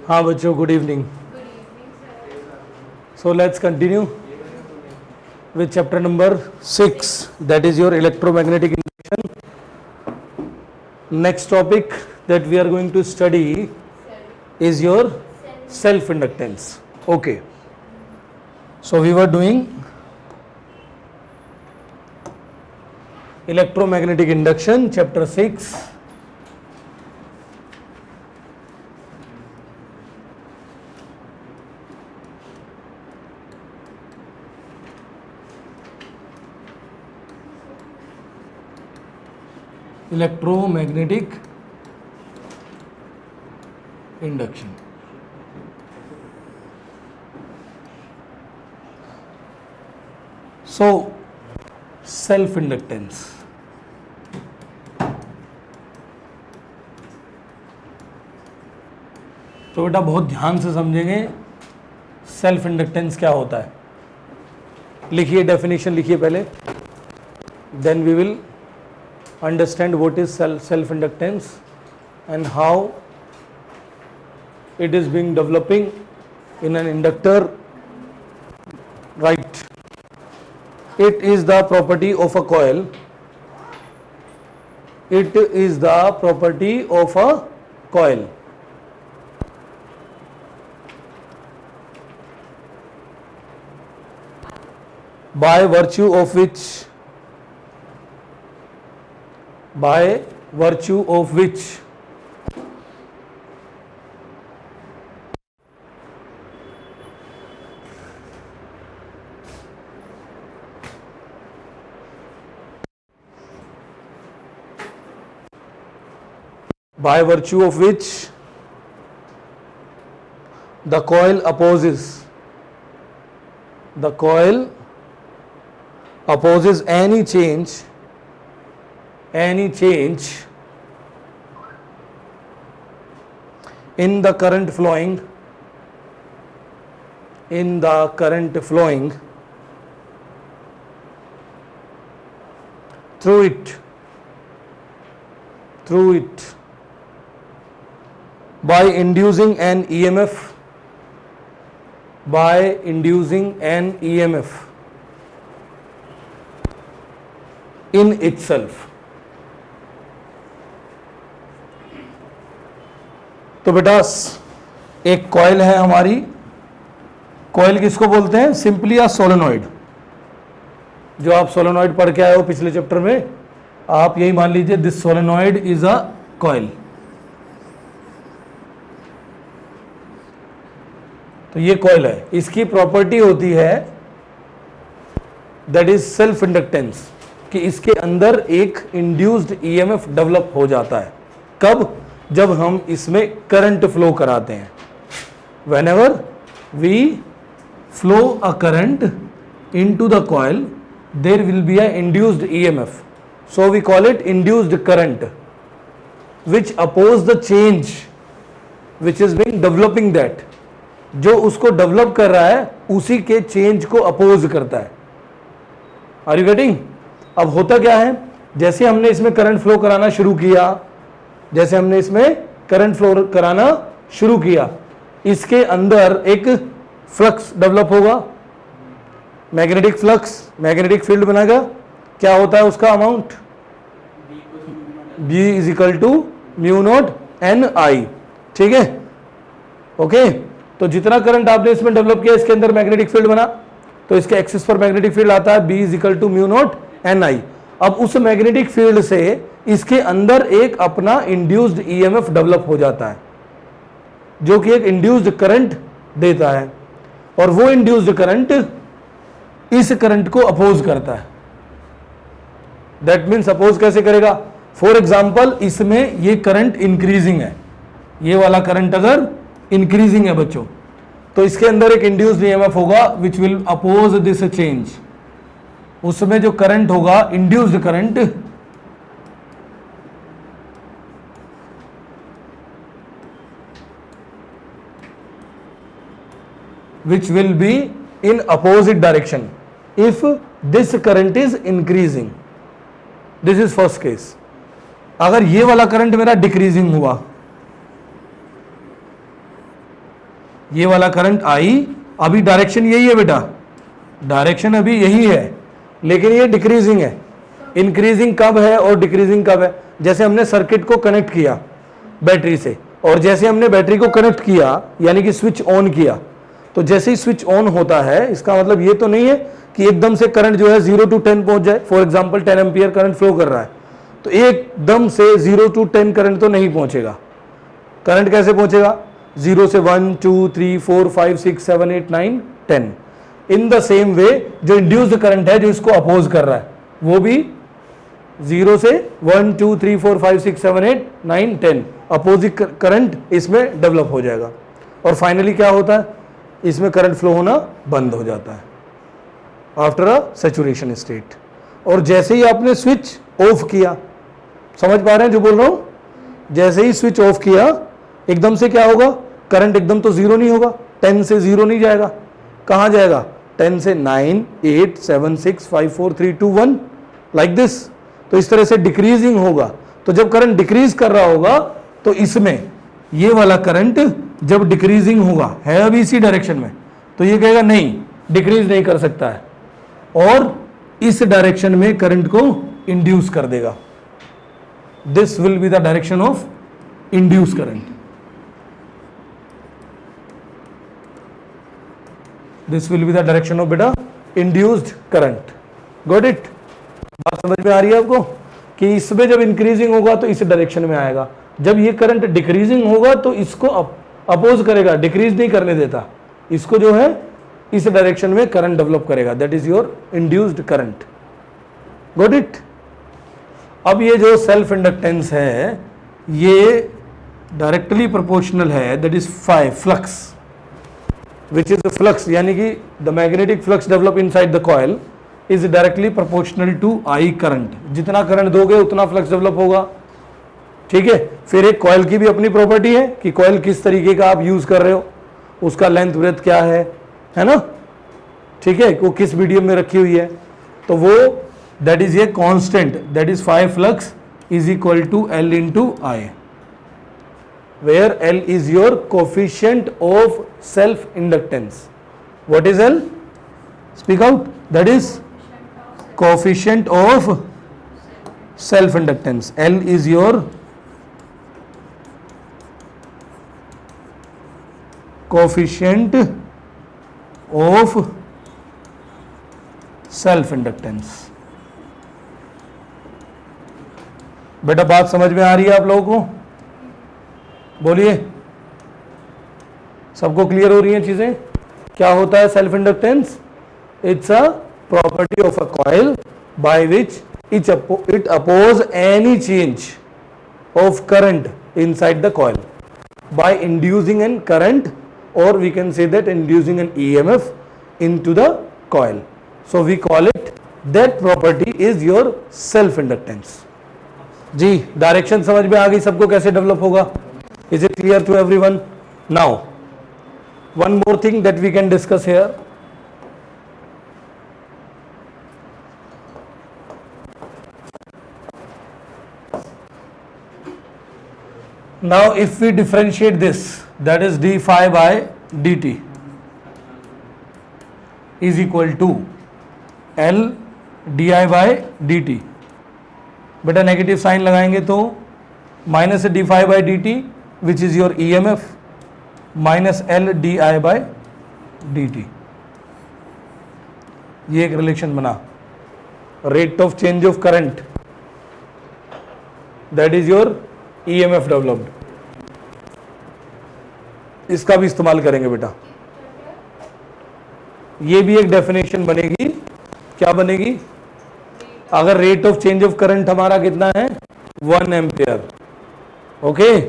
हाँ बच्चों, good evening. So let's continue with chapter number 6, that is your electromagnetic induction. Next topic that we are going to study is your self inductance. Okay, so we were doing electromagnetic induction chapter 6. Electromagnetic induction. So self inductance. तो बेटा बहुत ध्यान से समझेंगे self inductance क्या होता है. लिखिए, डेफिनेशन लिखिए पहले, then we will understand what is self inductance and how it is being developing in an inductor. Right, it is the property of a coil. It is the property of a coil by virtue of which by virtue of which the coil opposes any change in the current flowing through it by inducing an EMF in itself. तो बेटा एक coil है हमारी. Coil किसको बोलते हैं? Simply a solenoid. जो आप सोलेनॉइड पढ़ के आए हो पिछले चैप्टर में, आप यही मान लीजिए this solenoid is a coil. तो ये कॉइल है, इसकी प्रॉपर्टी होती है दैट इज सेल्फ इंडक्टेंस, कि इसके अंदर एक इंड्यूस्ड ईएमएफ डेवलप हो जाता है. कब? जब हम इसमें करंट फ्लो कराते हैं. whenever we flow a current into the coil, there will be a induced EMF. So we call it induced current, which oppose the change which is being developing that. जो उसको develop कर रहा है उसी के change को oppose करता है. Are you getting? अब होता क्या है, जैसे हमने इसमें करंट फ्लो कराना शुरू किया, इसके अंदर एक फ्लक्स डेवलप होगा, मैग्नेटिक फ्लक्स, मैग्नेटिक फील्ड बनेगा. क्या होता है उसका amount? B is equal to mu naught N I. ठीक है, ओके. तो जितना करंट आपने इसमें डेवलप किया, इसके अंदर मैग्नेटिक फील्ड बना, तो इसके एक्सिस पर मैग्नेटिक फील्ड आता है B is equal to mu naught N I. अब उस मैग्नेटिक फील्ड से इसके अंदर एक अपना इंड्यूस्ड ईएमएफ डेवलप हो जाता है, जो कि एक इंड्यूस्ड करंट देता है, और वो इंड्यूस्ड करंट इस करंट को अपोज करता है. दैट मीन्स अपोज कैसे करेगा? फॉर एग्जाम्पल, इसमें ये करंट इंक्रीजिंग है, ये वाला करंट अगर इंक्रीजिंग है बच्चों, तो इसके अंदर एक इंड्यूस्ड ईएमएफ होगा which will oppose this change. उसमें जो करंट होगा, induced current, which will be in opposite direction if this current is increasing. This is first case. अगर ये वाला करंट मेरा डिक्रीजिंग हुआ, ये वाला करंट आई, अभी डायरेक्शन यही है बेटा, डायरेक्शन अभी यही है, लेकिन ये डिक्रीजिंग है। इंक्रीजिंग कब है और डिक्रीजिंग कब है? जैसे हमने सर्किट को कनेक्ट किया बैटरी से, और जैसे हमने बैटरी को कनेक्ट किया यानी कि स्विच ऑन किया, तो जैसे ही स्विच ऑन होता है, इसका मतलब ये तो नहीं है कि एकदम से करंट जो है 0 to 10 पहुंच जाए। For example 10 ampere current flow कर रहा है, तो एकदम से 0 to 10 करंट तो नहीं पहुंचेगा। करंट कैसे पहुंचेगा? 0 से 1 2 3 4 5 6 7 8 9 10। इन द सेम वे जो इंड्यूस्ड करंट है, जो इसको अपोज कर रहा है, वो भी 0 से 1 2 3 4 5 6 7 8 9 10 अपोजिट करंट इसमें डेवलप हो जाएगा, और फाइनली क्या होता है, इसमें करंट फ्लो होना बंद हो जाता है आफ्टर अ सैचुरेशन स्टेट। और जैसे ही आपने स्विच ऑफ किया, समझ पा रहे हैं जो बोल रहा हूं, जैसे ही स्विच ऑफ किया एकदम से क्या होगा, करंट एकदम तो 0 नहीं होगा, 10 से 0 नहीं जाएगा, कहां जाएगा? 10 से 9 8 7 6 5 4 3 2 1 लाइक दिस। तो इस तरह से डिक्रीजिंग होगा। तो जब करंट डिक्रीज कर रहा होगा, तो इसमें ये वाला करंट जब डिक्रीजिंग होगा, है अभी इसी डायरेक्शन में, तो ये कहेगा नहीं, डिक्रीज नहीं कर सकता है, और इस डायरेक्शन में करंट को इंड्यूस कर देगा। This will be the direction of induce current. This will be the direction of बेटा इंड्यूस्ड करंट। Got it? बात समझ में आ रही है आपको कि इसमें जब इंक्रीजिंग होगा तो इस डायरेक्शन में आएगा, जब ये करंट डिक्रीजिंग होगा तो इसको अपोज करेगा, डिक्रीज नहीं करने देता, इसको जो है इस डायरेक्शन में करंट डेवलप करेगा। That is your induced current. Got it? अब ये जो सेल्फ इंडक्टेंस है, ये डायरेक्टली प्रोपोर्शनल है, that is flux, which is flux, यानी कि the magnetic flux develop inside the coil is directly proportional to I current. जितना करंट दोगे उतना फ्लक्स डेवलप होगा। ठीक है? फिर एक कॉइल की भी अपनी प्रॉपर्टी है कि कॉइल किस तरीके का आप यूज कर रहे हो, उसका लेंथ ब्रेथ क्या है ना? ठीक है, वो किस मीडियम में रखी हुई है, तो वो that is a constant, that is phi flux is equal to L into I, where L is your coefficient of self inductance. What is L? Speak out. That is coefficient of self inductance. L is your coefficient of self inductance। बेटा बात समझ में आ रही है आप लोगों को? बोलिए, सबको क्लियर हो रही हैं चीजें? क्या होता है self inductance? It's a property of a coil by which it oppose any change of current inside the coil by inducing an current, or we can say that inducing an EMF into the coil. So we call it, that property is your self inductance। जी, direction समझ में आ गई सबको कैसे develop होगा? Is it clear to everyone? Now one more thing that we can discuss here. Now if we differentiate this, that is d phi by dt is equal to L di by dt। बेटा negative sign लगाएंगे तो minus d phi by d t which is your EMF minus L di by dt। ये एक relation बना। Rate of change of current, that is your EMF developed. इसका भी इस्तेमाल करेंगे बेटा। ये भी एक डेफिनेशन बनेगी। क्या बनेगी? अगर rate of change of current हमारा कितना है 1 ampere, okay,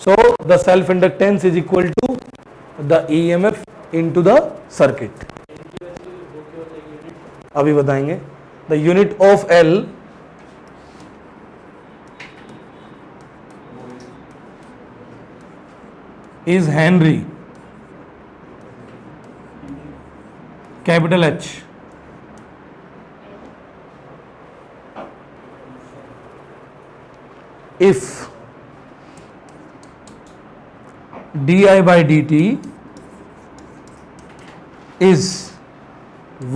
so the self inductance is equal to the EMF into the circuit. अभी बताएंगे। The unit of L is Henry, capital H। If di by dt is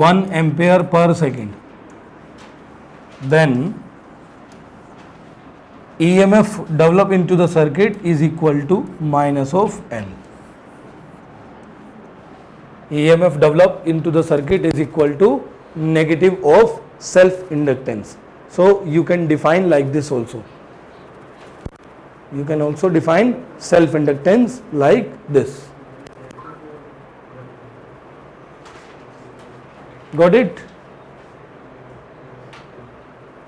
1 ampere per second, then EMF developed into the circuit is equal to minus of L. EMF developed into the circuit is equal to negative of self inductance. So you can define like this also. You can also define self inductance like this. Got it?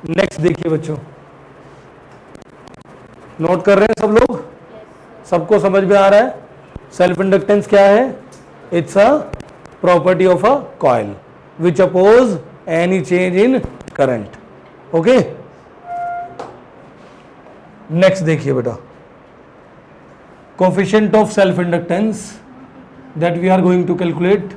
Next देखिए बच्चों, note कर रहे हैं सब लोग? सबको समझ में आ रहा है? सेल्फ इंडक्टेंस क्या है? It's a property of a coil which oppose any change in current. Okay, next देखिए बेटा, coefficient of self inductance that we are going to calculate.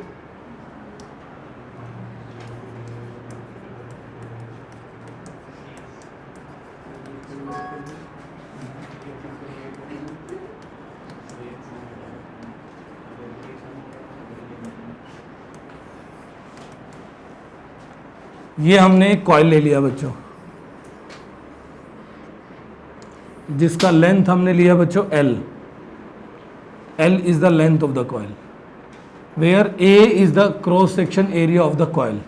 ये हमने एक कॉइल ले लिया बच्चों, जिसका लेंथ हमने लिया बच्चों L. L is the length of the coil, where A is the cross section area of the coil.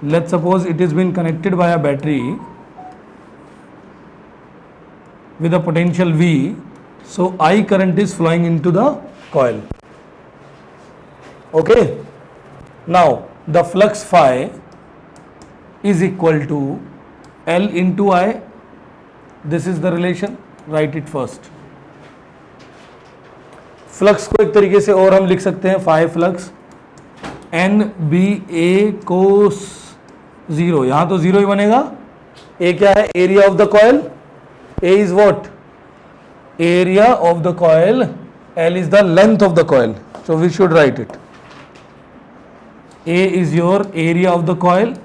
Let's suppose it is been connected by a battery with a potential V, so I current is flowing into the coil. Okay, now the flux phi is equal to L into I. This is the relation, write it first. Flux को एक तरीके से और हम लिख सकते हैं phi flux N B ए cos zero. यहां तो जीरो ही बनेगा. ए क्या है? Area of the coil. A is what? Area of the coil. L is the length of the coil. So we should write it. A is your area of the coil.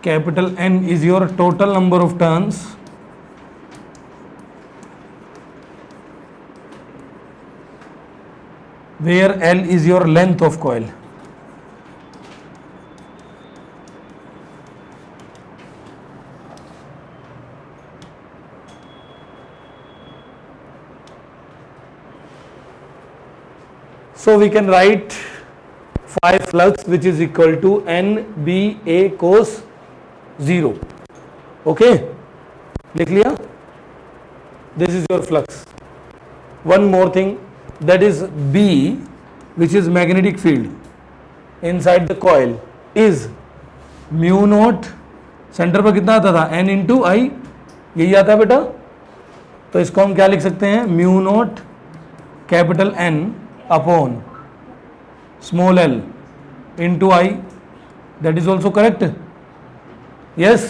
Capital N is your total number of turns. Where L is your length of coil. So we can write phi flux which is equal to NBA cos 0. Okay, लिख लिया? This is your flux. One more thing, that is B, which is magnetic field inside the coil, is mu naught. Centre पर कितना आता था? N into I, यही आता है बेटा. तो इसको हम क्या लिख सकते हैं? Mu naught capital N upon small l into I. That is also correct. Yes,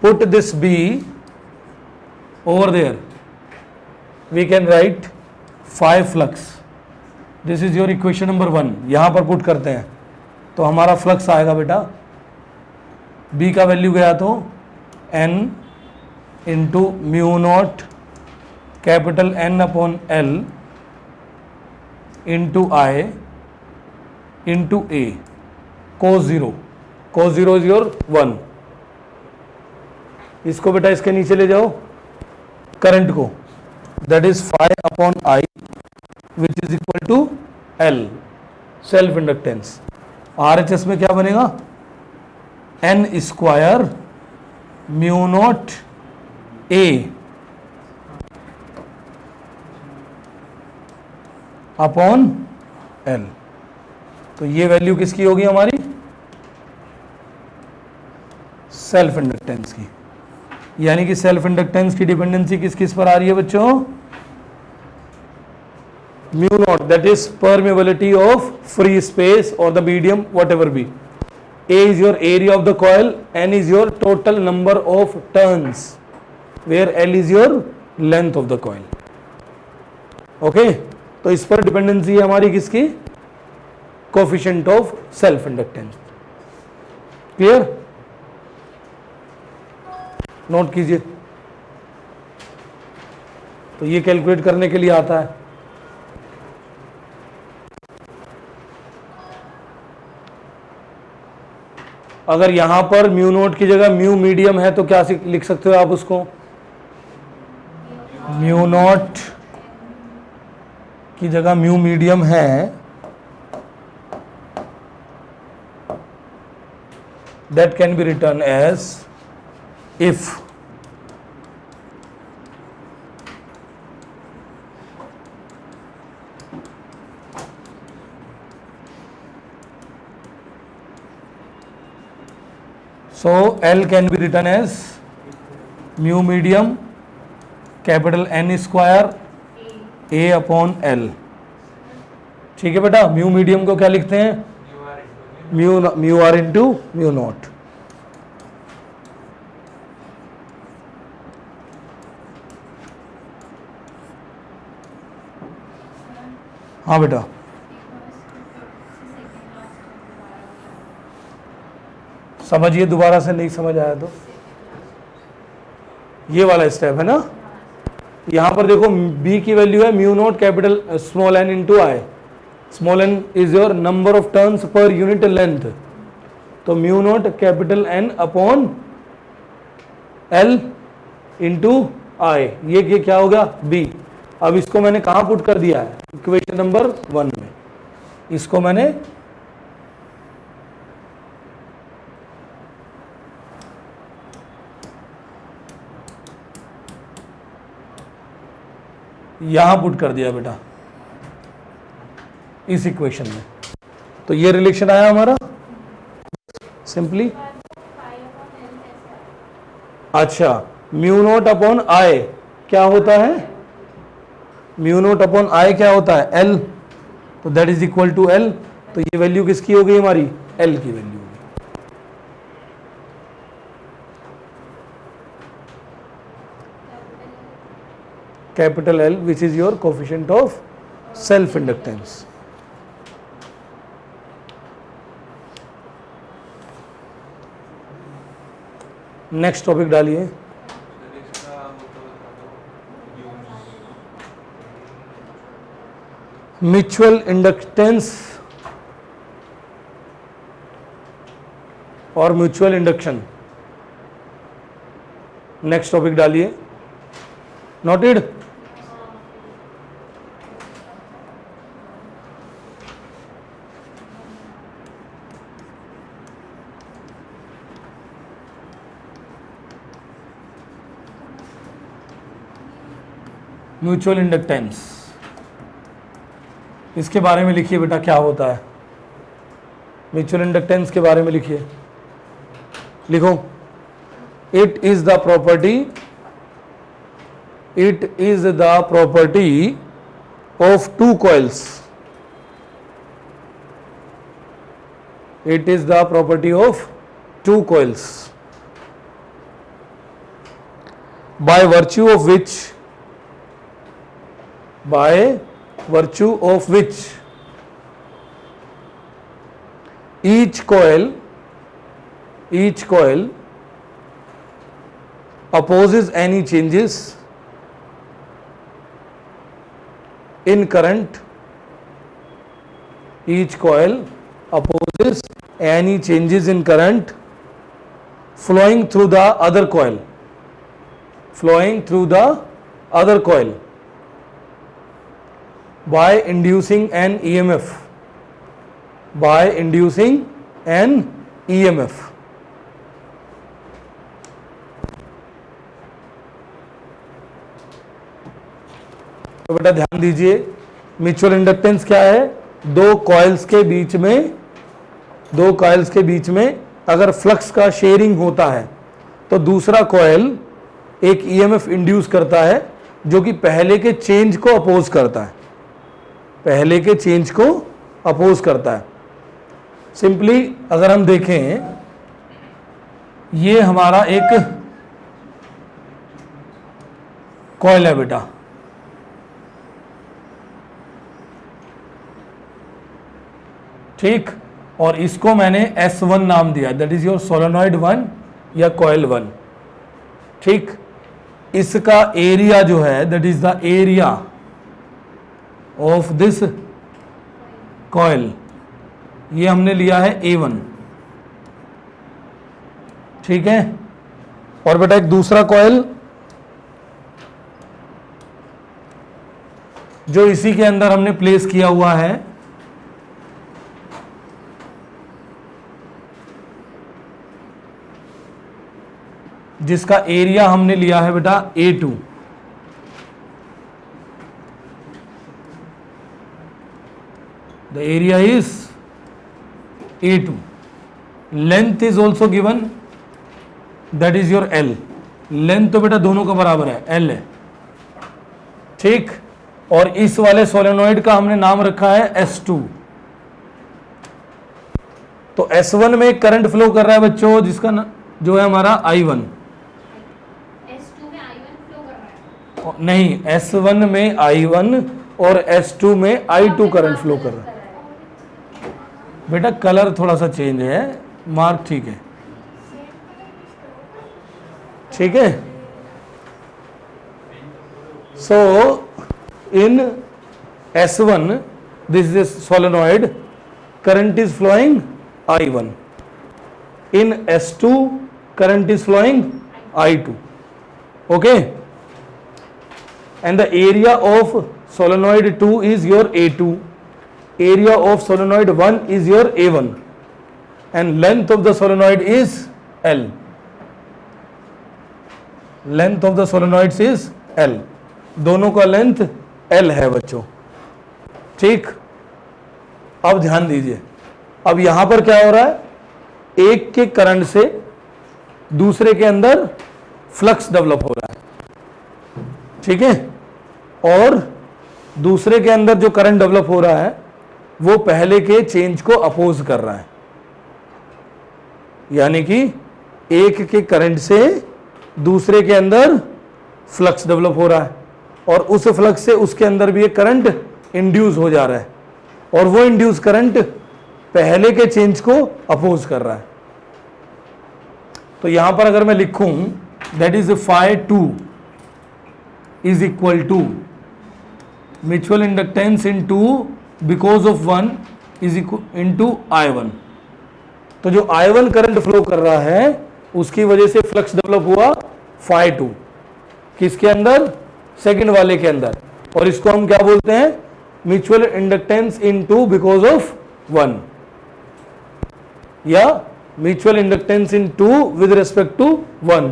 put this B over there. We can write phi flux. This is your equation number 1. यहां पर पुट करते हैं तो हमारा फ्लक्स आएगा बेटा, B का value गया तो N into mu naught capital N upon L into I into A cos 0. cos 0 is your 1. इसको बेटा इसके नीचे ले जाओ, करंट को, that is phi upon I which is equal to L, self inductance. RHS में क्या बनेगा? N square mu naught A upon L. तो ये वैल्यू किसकी होगी हमारी? सेल्फ इंडक्टेंस की. यानी कि सेल्फ इंडक्टेंस की डिपेंडेंसी किस किस पर आ रही है बच्चों? Mu naught, that is permeability of free space और the medium whatever be. A is your area of the coil, N is your total number of turns, where L is your length of the coil. Okay, तो इस पर dependency है हमारी किसकी? Coefficient of self inductance. Clear? Note कीजिए. तो ये calculate करने के लिए आता है। अगर यहां पर म्यू नोट की जगह म्यू मीडियम है तो क्या लिख सकते हो आप उसको? म्यू नोट की जगह म्यू मीडियम है, that can be written as if so L can be written as mu medium capital N square A upon L। ठीक है बेटा, म्यू मीडियम को क्या लिखते हैं? Mu R into mu naught. हाँ बेटा, समझिए, दोबारा से नहीं समझ आया तो ये वाला स्टेप है ना। यहां पर देखो b की वैल्यू है mu naught capital small n into I. Small n is your number of turns पर यूनिट लेंथ, तो mu naught capital n upon l into I, ये क्या होगा? b। अब इसको मैंने कहां पुट कर दिया है? इक्वेशन नंबर 1 में। इसको मैंने यहां पुट कर दिया बेटा, इस इक्वेशन में। तो ये रिलेशन आया हमारा सिंपली। अच्छा, म्यू नोट अपॉन आई क्या होता है? म्यू नोट अपॉन आई क्या होता है? एल। तो that is equal to L. तो ये वैल्यू किसकी हो गई हमारी? एल की वैल्यू होगी। Capital L which is your coefficient of self inductance. Next topic डालिए। म्यूचुअल इंडक्टेंस और म्यूचुअल इंडक्शन। नेक्स्ट टॉपिक डालिए। नोटेड? म्यूचुअल इंडक्टेंस, इसके बारे में लिखिए बेटा, क्या होता है? म्यूचुअल इंडक्टेंस के बारे में लिखिए। लिखो, it is the property of two coils. It is the property of two coils by virtue of which each coil opposes any changes in current. Each coil opposes any changes in current flowing through the other coil. By inducing an EMF. तो बेटा ध्यान दीजिए, mutual inductance क्या है? दो coils के बीच में अगर फ्लक्स का शेयरिंग होता है तो दूसरा कॉइल एक ईएमएफ इंड्यूस करता है जो कि पहले के चेंज को अपोज करता है। सिंपली अगर हम देखें, ये हमारा एक कॉइल है बेटा, ठीक, और इसको मैंने S1 नाम दिया, दैट इज योर सोलेनॉइड 1 या कॉइल 1, ठीक। इसका एरिया जो है that is the area of this coil, ये हमने लिया है A1, ठीक है। और बेटा एक दूसरा कॉइल जो इसी के अंदर हमने प्लेस किया हुआ है, जिसका एरिया हमने लिया है बेटा A2, the area is A2, length is also given that is your L, length तो बेटा दोनों का बराबर है, L है, ठीक। और इस वाले सोलेनॉइड का हमने नाम रखा है S2। तो S1 में एक करंट फ्लो कर रहा है बच्चों, जिसका जो है हमारा I1। S2 में I1 फ्लो कर रहा है? नहीं, S1 में I1 और S2 में I2 करंट फ्लो कर रहा है। बेटा कलर थोड़ा सा चेंज है, मार्क ठीक है, ठीक है। सो in S1 this is solenoid, current is flowing I1, in S2 current is flowing I2, okay, and the area of solenoid 2 is your A2, area of solenoid 1 is your A1, and length of the solenoid is L, length of the solenoids is L, दोनों का length L है बच्चों, ठीक। अब ध्यान दीजिए, अब यहां पर क्या हो रहा है, एक के करंट से दूसरे के अंदर फ्लक्स डेवलप हो रहा है, ठीक है। और दूसरे के अंदर जो करंट डेवलप हो रहा है वो पहले के चेंज को अपोज कर रहा है, यानी कि एक के करंट से दूसरे के अंदर फ्लक्स डेवलप हो रहा है, और उस फ्लक्स से उसके अंदर भी एक करंट इंड्यूस हो जा रहा है, और वो इंड्यूस करंट पहले के चेंज को अपोज कर रहा है। तो यहां पर अगर मैं लिखूं that is φ2 is equal to mutual inductance in two because of 1 is equal to I1, तो जो I1 करंट फ्लो कर रहा है उसकी वजह से फ्लक्स डेवलप हुआ φ2, किसके अंदर, सेकंड वाले के अंदर, और इसको हम क्या बोलते हैं, mutual inductance in two because of 1, या mutual inductance in two with respect to 1।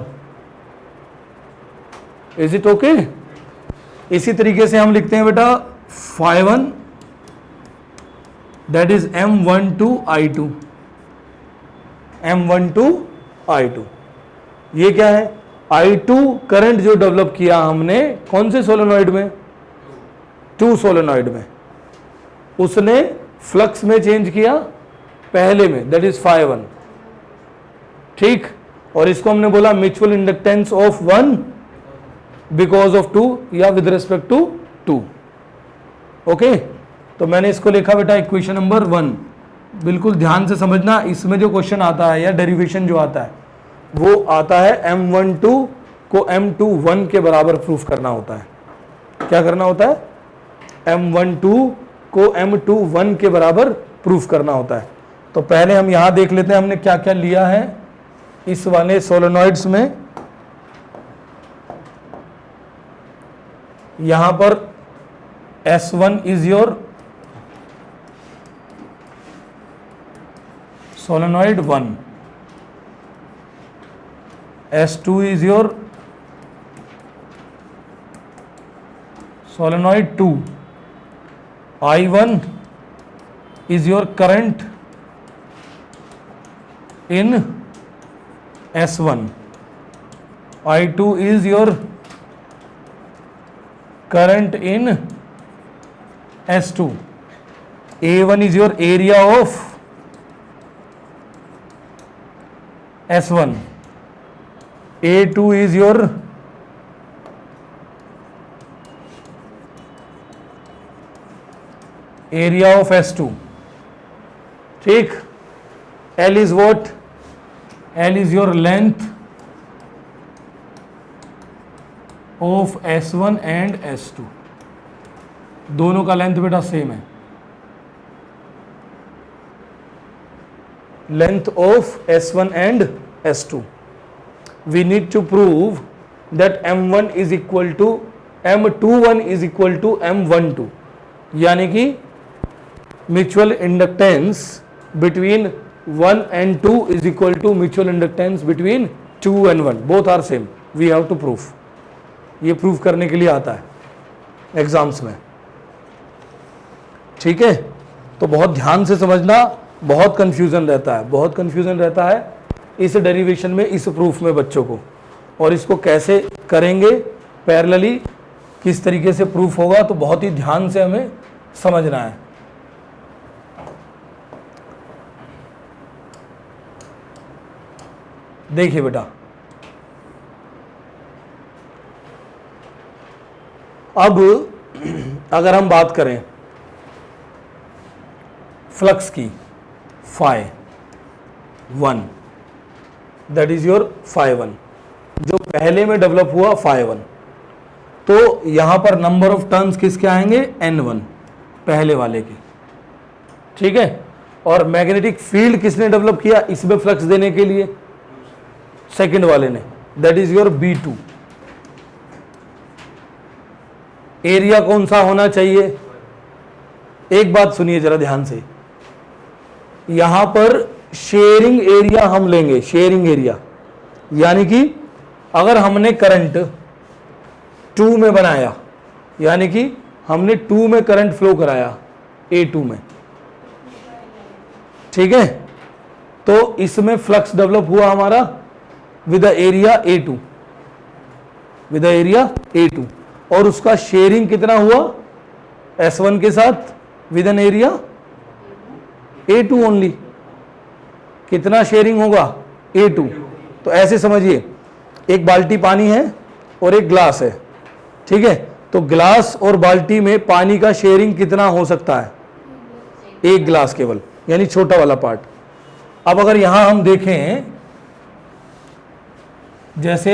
Is it okay? इसी तरीके से हम लिखते हैं बेटा φ1 दैट इज M12I2, M12I2, ये क्या है, I2 करंट जो डेवलप किया हमने कौन से सोलेनॉइड में, 2 सोलेनॉइड में, उसने फ्लक्स में चेंज किया पहले में, दैट इज φ1, ठीक। और इसको हमने बोला mutual inductance of 1 because of 2 या विद रिस्पेक्ट टू 2, ओके। तो मैंने इसको लिखा बेटा इक्वेशन नंबर 1। बिल्कुल ध्यान से समझना, इसमें जो क्वेश्चन आता है या डेरिवेशन जो आता है वो आता है M12 को M21 के बराबर प्रूफ करना होता है। क्या करना होता है, M12 को M21 के बराबर प्रूफ करना होता है। तो पहले हम यहां देख लेते हैं हमने क्या क्या लिया है इस वाले सोलेनॉइड्स में। यहां पर S1 is your solenoid 1, S2 is your solenoid 2, I1 is your current in S1, I2 is your current in S2, A1 is your area of S1, A2 is your area of S2, ठीक। L is what, L is your length of S1 and S2, दोनों का length बेटा same है, length of S1 and S2. We need to prove that M1 is equal to M21 is equal to M12, यानी कि mutual inductance between 1 and 2 is equal to mutual inductance between 2 and 1, both are same. We have to prove. ये proof करने के लिए आता है exams में, ठीक है. तो बहुत ध्यान से समझना, बहुत कंफ्यूजन रहता है इस डेरिवेशन में, इस प्रूफ में बच्चों को, और इसको कैसे करेंगे पैरेलली, किस तरीके से प्रूफ होगा, तो बहुत ही ध्यान से हमें समझना है. देखिए बेटा, अब अगर हम बात करें फ्लक्स की, φ1, दैट इज योर φ1, जो पहले में डेवलप हुआ φ1, तो यहां पर नंबर ऑफ टर्न्स किसके आएंगे, N1, पहले वाले के, ठीक है. और मैग्नेटिक फील्ड किसने डेवलप किया इसमें फ्लक्स देने के लिए, सेकंड वाले ने, that is your B2. Area कौन सा होना चाहिए, एक बात सुनिए जरा ध्यान से, यहां पर शेयरिंग एरिया हम लेंगे, शेयरिंग एरिया, यानी कि अगर हमने करंट 2 में बनाया, यानी कि हमने 2 में करंट फ्लो कराया A2 में, ठीक है, तो इसमें फ्लक्स डेवलप हुआ हमारा with the area A2, with the area A2, और उसका शेयरिंग कितना हुआ S1 के साथ with an area A2 only. कितना शेयरिंग होगा, A2. तो ऐसे समझिए, एक बाल्टी पानी है और एक ग्लास है, ठीक है, तो ग्लास और बाल्टी में पानी का शेयरिंग कितना हो सकता है, एक ग्लास केवल, यानी छोटा वाला पार्ट. अब अगर यहां हम देखें, जैसे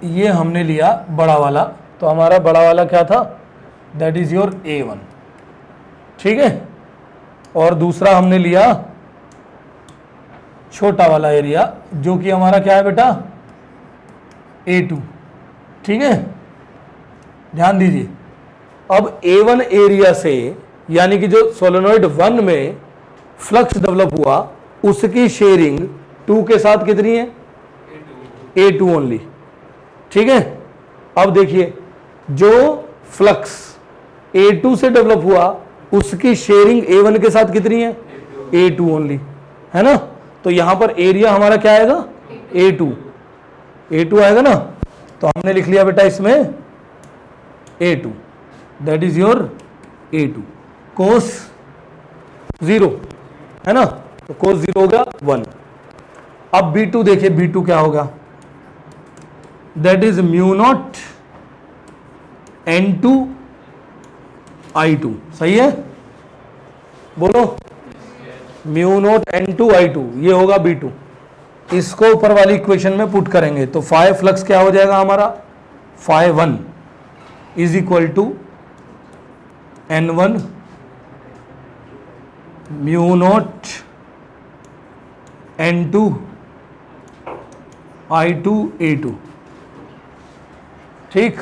ये हमने लिया बड़ा वाला, तो हमारा बड़ा वाला क्या था, दैट इज योर A1, ठीक है, और दूसरा हमने लिया छोटा वाला एरिया, जो कि हमारा क्या है बेटा, A2, ठीक है. ध्यान दीजिए, अब A1 एरिया से, यानी कि जो सोलेनॉइड 1 में फ्लक्स डेवलप हुआ, उसकी शेयरिंग 2 के साथ कितनी है, A2 ओनली, ठीक है. अब देखिए, जो फ्लक्स A2 से डेवलप हुआ, उसकी शेयरिंग A1 के साथ कितनी है, A2 ओनली, है ना. तो यहां पर एरिया हमारा क्या आएगा, A2 आएगा ना. तो हमने लिख लिया बेटा इसमें A2, that is your A2, कोस 0, है ना, तो कोस 0 हो गया 1. अब B2 देखिए, B2 क्या होगा, that is mu naught N2 I2, सही है, बोलो, म्यू नॉट N2 I2, ये होगा B2. इसको ऊपर वाली इक्वेशन में पुट करेंगे तो फाई फ्लक्स क्या हो जाएगा हमारा, φ1 is equal to N1 mu naught N2 I2 A2, ठीक.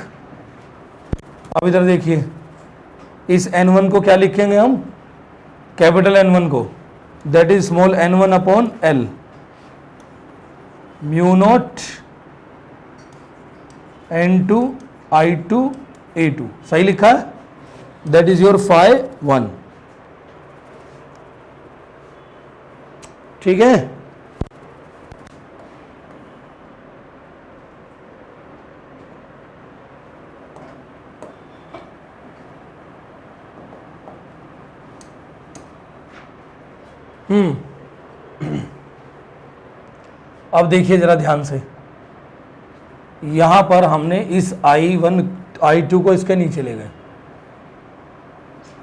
अब इधर देखिए, इस N1 को क्या लिखेंगे हम, कैपिटल N1 को, that is small n1 upon L, mu naught N2 I2 A2, सही लिखा है, दैट इज योर φ1, ठीक है. अब देखिए जरा ध्यान से, यहां पर हमने इस I1 I2 को इसके नीचे ले गए,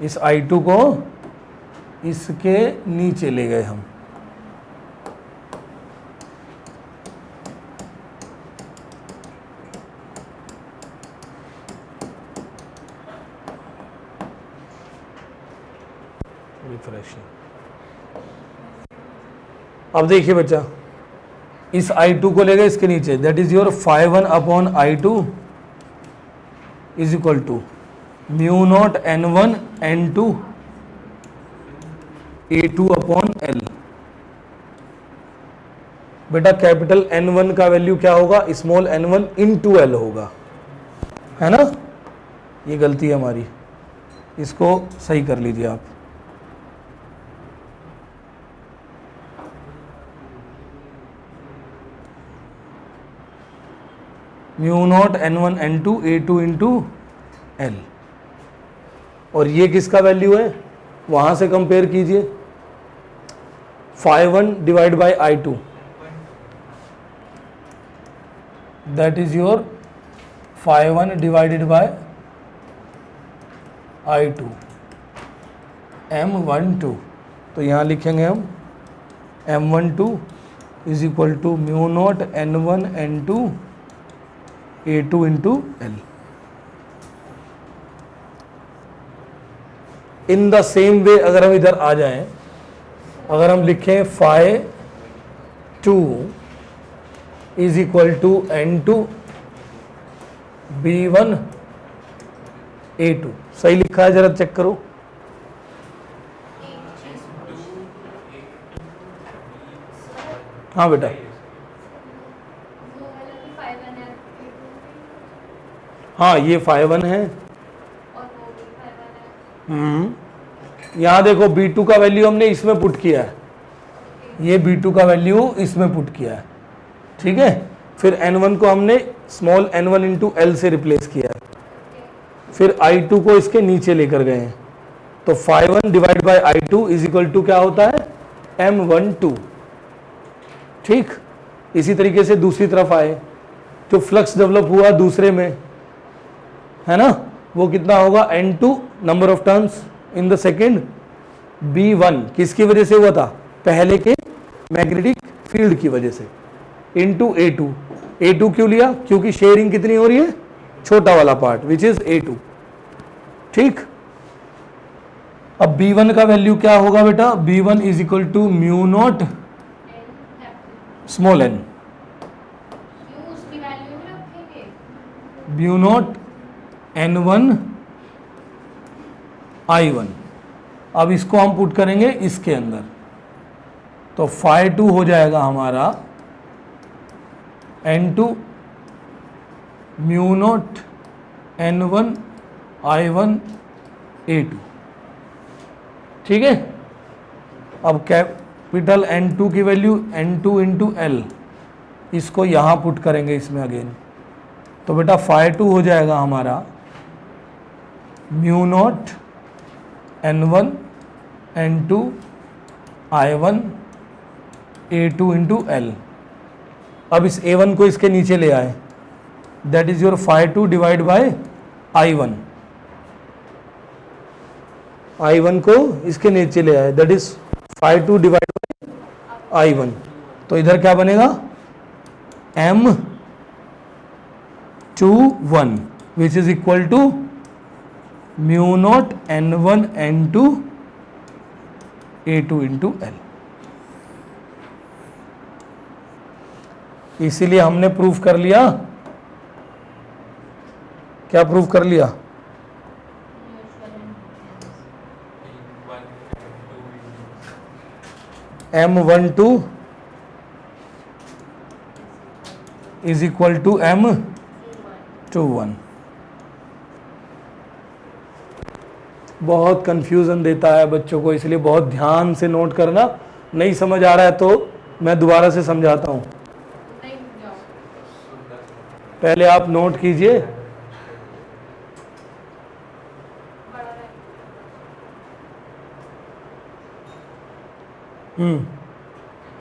इस I2 को इसके नीचे ले गए हम, फ्रेश है। अब देखिए बच्चा, इस I2 को लेगा इसके नीचे, that is your phi1 upon I2 is equal to mu naught N1 N2 A2 upon L। बेटा कैपिटल N1 का वैल्यू क्या होगा, स्मॉल n1 इंटू L होगा, है ना। ये गलती है हमारी, इसको सही कर लीजिए आप। Mu naught N1 N2 A2 into L, और ये किसका वैल्यू है, वहां से कंपेयर कीजिए, phi1 divide by I2, that is your phi1 divided by I2 M12। तो यहाँ लिखेंगे हम M12 is equal to mu naught N1 N2 A2 into L। In the same way अगर हम इधर आ जाएं, अगर हम लिखें phi2 is equal to N2 B1 A2, सही लिखा है, जरा चेक करो। हाँ बेटा, वो वाला भी 5 है, हाँ ये phi1 है। और वो भी 5 है। यहाँ देखो B2 का वैल्यू हमने इसमें पुट किया है, ये B2 का वैल्यू इसमें पुट किया है, ठीक है। फिर N1 को हमने स्मॉल n1 इंटू L से रिप्लेस किया है, फिर I2 को इसके नीचे लेकर गए हैं, तो phi1 divide by I2 is equal to क्या होता है, M12, ठीक। इसी तरीके से दूसरी तरफ आए, जो फ्लक्स डेवलप हुआ दूसरे में, है ना, वो कितना होगा, N2 number of turns in the second, B1 किसकी वजह से हुआ था, पहले के मैग्नेटिक फील्ड की वजह से, इंटू A2। A2 क्यों लिया, क्योंकि शेयरिंग कितनी हो रही है, छोटा वाला पार्ट विच इज A2, ठीक। अब B1 का वैल्यू क्या होगा बेटा, B1 is equal to mu naught small n, क्यों उसकी वैल्यू में रखेंगे? Mu naught N1 I1। अब इसको हम पुट करेंगे इसके अंदर, तो phi2 हो जाएगा हमारा N2 mu naught N1 I1 A2, ठीक है। अब कैपिटल N2 की वैल्यू N2 इंटू L, इसको यहाँ पुट करेंगे इसमें अगेन, तो बेटा phi2 हो जाएगा हमारा mu naught N1 N2 I1 A2 into L। अब इस A1 को इसके नीचे ले आए, that is your phi2 divide by I1, I1 को इसके नीचे ले आए, that is phi2 divide by I1। तो इधर क्या बनेगा, M21 which is equal to mu naught N1 N2 A2 into L। इसीलिए हमने प्रूफ कर लिया, क्या प्रूफ कर लिया, M12 is equal to M21। बहुत कंफ्यूजन देता है बच्चों को, इसलिए बहुत ध्यान से नोट करना। नहीं समझ आ रहा है तो मैं दोबारा से समझाता हूँ, नहीं जाओ। पहले आप नोट कीजिए। बड़ा है।